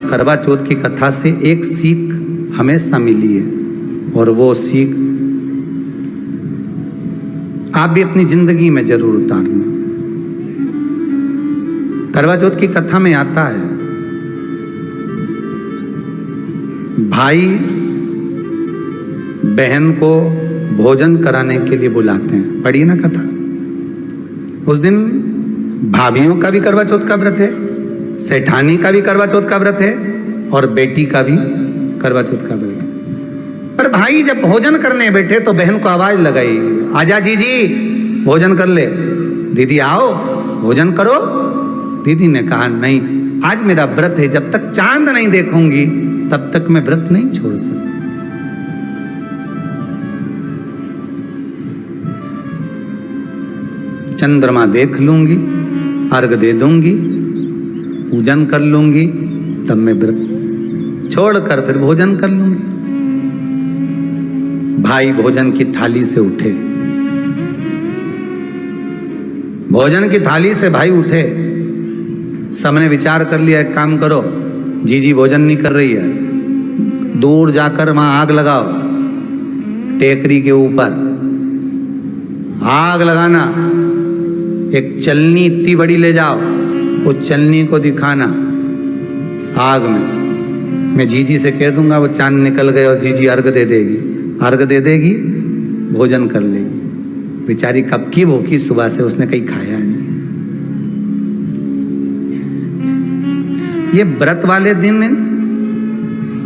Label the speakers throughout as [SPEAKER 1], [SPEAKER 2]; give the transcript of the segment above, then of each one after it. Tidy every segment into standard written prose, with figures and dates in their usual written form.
[SPEAKER 1] करवा चौथ की कथा से एक सीख हमेशा मिली है, और वो सीख आप भी अपनी जिंदगी में जरूर उतारना। करवा चौथ की कथा में आता है, भाई बहन को भोजन कराने के लिए बुलाते हैं। पढ़िए ना कथा। उस दिन भाभीियों का भी करवा चौथ का व्रत है, सेठानी का भी करवा चौथ का व्रत है, और बेटी का भी करवा चौथ का व्रत है। पर भाई जब भोजन करने बैठे तो बहन को आवाज लगाई, आजा जीजी भोजन कर ले। दीदी आओ भोजन करो। दीदी ने कहा नहीं, आज मेरा व्रत है, जब तक चांद नहीं देखूंगी तब तक मैं व्रत नहीं छोड़ सकती। चंद्रमा देख लूंगी, अर्घ दे दूंगी, पूजन कर लूंगी, तब मैं व्रत छोड़कर फिर भोजन कर लूंगी। भाई भोजन की थाली से उठे, भोजन की थाली से भाई उठे। सबने विचार कर लिया, एक काम करो, जीजी भोजन नहीं कर रही है, दूर जाकर वहां आग लगाओ, टेकरी के ऊपर आग लगाना, एक चलनी इतनी बड़ी ले जाओ, उस चलनी को दिखाना आग में। मैं जीजी से कह दूंगा, वो चांद निकल गए और जीजी अर्घ दे देगी, अर्घ दे देगी, भोजन कर लेगी। बेचारी कब की भूखी, सुबह से उसने कहीं खाया नहीं। ये व्रत वाले दिन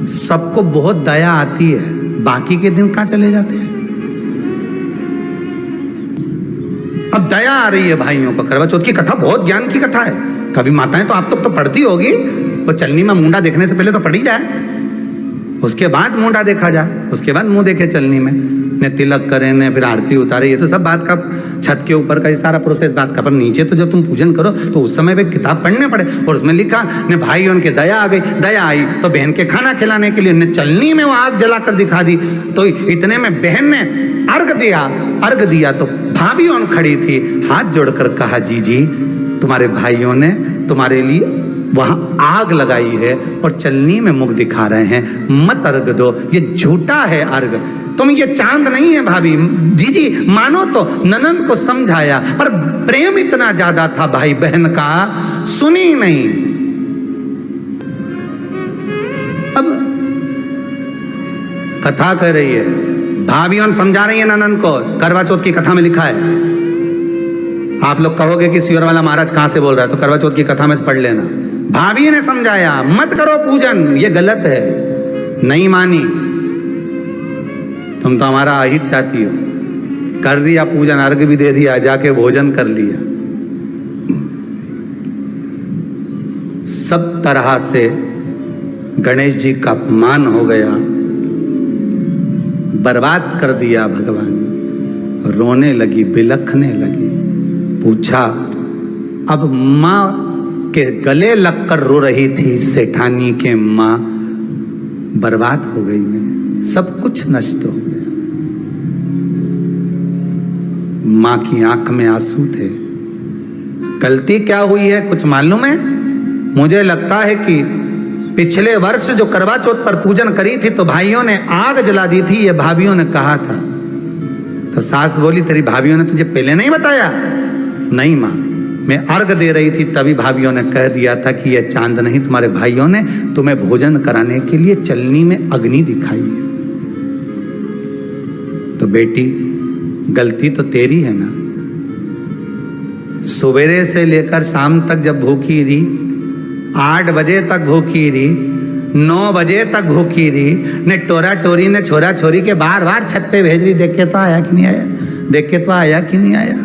[SPEAKER 1] सबको बहुत दया आती है, बाकी के दिन कहां चले जाते हैं। अब दया आ रही है भाइयों को। करवा चौथ की कथा बहुत ज्ञान की कथा है। कभी माताएं तो आप तो पढ़ती होगी, वो चलनी में मुंडा देखने से पहले तो पढ़ी जाए, उसके बाद मुंडा देखा जाए, उसके बाद मुंह देखे चलनी में, ने तिलक करे, ने फिर आरती उतारे। ये तो सब बात का छत के ऊपर का ये सारा प्रोसेस बात का। पर नीचे तो जब तुम पूजन करो तो उस समय वे किताब पढ़ने पड़े, और उसमें लिखा ने भाई उनके दया आ गई, दया आई तो बहन के खाना खिलाने के लिए ने चलनी में वो आग जलाकर दिखा दी। तो इतने में बहन ने अर्घ दिया, अर्घ दिया तो भाभी उन खड़ी थी, हाथ जोड़कर कहा, जीजी तुम्हारे भाइयों ने तुम्हारे लिए वहां आग लगाई है और चलनी में मुख दिखा रहे हैं, मत अर्घ दो, ये झूठा है अर्घ, तुम ये चांद नहीं है भाभी। जीजी मानो तो ननंद को समझाया, पर प्रेम इतना ज्यादा था भाई बहन का, सुनी नहीं। अब कथा कर रही है, भाभी समझा रही है ननंद को। करवा चौथ की कथा में लिखा है, आप लोग कहोगे कि सियोर वाला महाराज कहां से बोल रहा है, तो करवा चौथ की कथा में से पढ़ लेना। भाभी ने समझाया, मत करो पूजन, ये गलत है। नहीं मानी, तुम तो हमारा अहित चाहती हो। कर दिया पूजन, अर्घ भी दे दिया, जाके भोजन कर लिया। सब तरह से गणेश जी का अपमान हो गया, बर्बाद कर दिया भगवान। रोने लगी, बिलखने लगी। पूछा, अब माँ के गले लगकर रो रही थी सेठानी के माँ, बर्बाद हो गई मैं, सब कुछ नष्ट हो गया। माँ की आंख में आंसू थे। गलती क्या हुई है कुछ मालूम है? मुझे लगता है कि पिछले वर्ष जो करवा चौथ पर पूजन करी थी तो भाइयों ने आग जला दी थी, ये भाभीियों ने कहा था। तो सास बोली, तेरी भाभीियों ने तुझे पहले नहीं बताया? नहीं माँ, मैं अर्घ दे रही थी तभी भाभीियों ने कह दिया था कि यह चांद नहीं, तुम्हारे भाइयों ने तुम्हें भोजन कराने के लिए चलनी में अग्नि दिखाई है। तो बेटी गलती तो तेरी है ना। सवेरे से लेकर शाम तक जब भूखी रही, 8 बजे तक भूखी रही, 9 बजे तक भूखी रही, ने टोरा टोरी ने छोरा छोरी के बार बार छत पे भेज रही, देख के तो आया कि नहीं आया, देख के तो आया कि नहीं आया।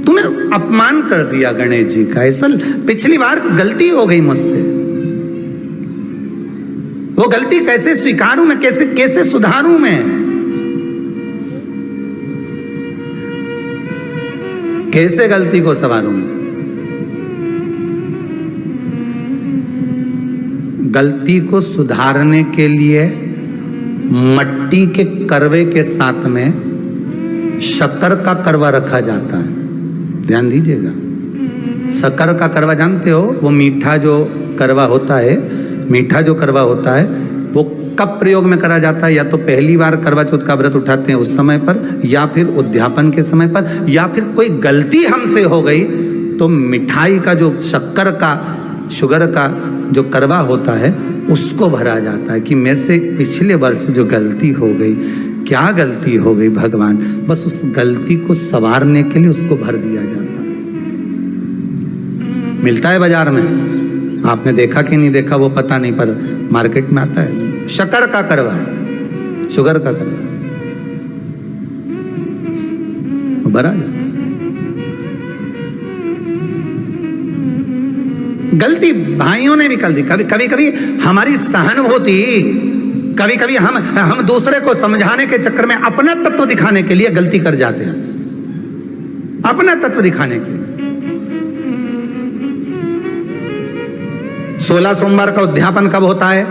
[SPEAKER 1] तूने अपमान कर दिया गणेश जी का। ऐसा पिछली बार गलती हो गई मुझसे, वो गलती कैसे स्वीकारूं मैं, कैसे कैसे सुधारूं मैं, कैसे गलती को संवारूं मैं। गलती को सुधारने के लिए मट्टी के करवे के साथ में शक्कर का करवा रखा जाता है, ध्यान दीजिएगा। शक्कर का करवा जानते हो, वो मीठा जो करवा होता है, मीठा जो करवा होता है वो कब प्रयोग में करा जाता है? या तो पहली बार करवा चौथ का व्रत उठाते हैं उस समय पर, या फिर उद्यापन के समय पर, या फिर कोई गलती हमसे हो गई तो मिठाई का जो शक्कर का, शुगर का जो करवा होता है उसको भरा जाता है कि मेरे से पिछले वर्ष जो गलती हो गई, क्या गलती हो गई भगवान, बस उस गलती को संवारने के लिए उसको भर दिया जाता है। मिलता है बाजार में, आपने देखा कि नहीं देखा वो पता नहीं, पर मार्केट में आता है। शक्कर का करवा, शुगर का करवा, वो भरा जाता है। गलती भाइयों ने भी कर दी, कभी कभी हमारी सहानुभूति, कभी कभी हम दूसरे को समझाने के चक्कर में अपना तत्व दिखाने के लिए गलती कर जाते हैं, अपना तत्व दिखाने के लिए। 16 सोमवार का उद्यापन कब होता है?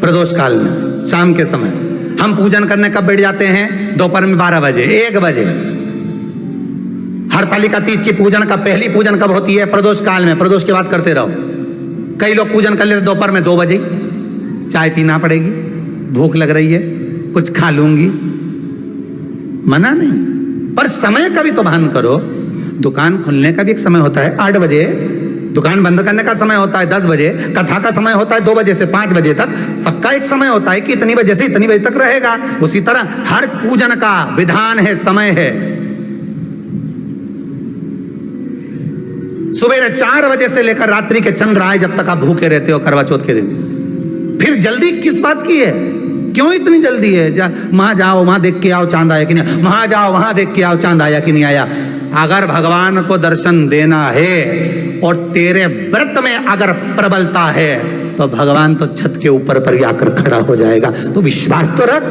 [SPEAKER 1] प्रदोष काल में, शाम के समय। हम पूजन करने कब बैठ जाते हैं? दोपहर में 12 बजे, 1 बजे। हरतालिका तीज की पूजन का पहली पूजन कब होती है? प्रदोष काल में, प्रदोष के बाद करते रहो। कई लोग पूजन कर लेते दोपहर में 2 बजे, चाय पीना पड़ेगी, भूख लग रही है, कुछ खा लूंगी, मना नहीं, पर समय का भी तो भान करो। दुकान खुलने का भी एक समय होता है 8 बजे, दुकान बंद करने का समय होता है 10 बजे, कथा का समय होता है 2 बजे से 5 बजे तक। सबका एक समय होता है कि इतनी बजे से इतनी बजे तक रहेगा। उसी तरह हर पूजन का विधान है, समय है। सुबह 4 बजे से लेकर रात्रि के चंद्र आए जब तक आप भूखे रहते हो करवा चौथ के दिन। फिर जल्दी किस बात की है? क्यों इतनी जल्दी है? वहां जाओ, वहां देख के आओ चांद आया कि नहीं, वहां जाओ, वहां देख के आओ चांद आया कि नहीं आया। अगर भगवान को दर्शन देना है और तेरे व्रत में अगर प्रबलता है तो भगवान तो छत के ऊपर पर आकर खड़ा हो जाएगा। तो विश्वास तो रख।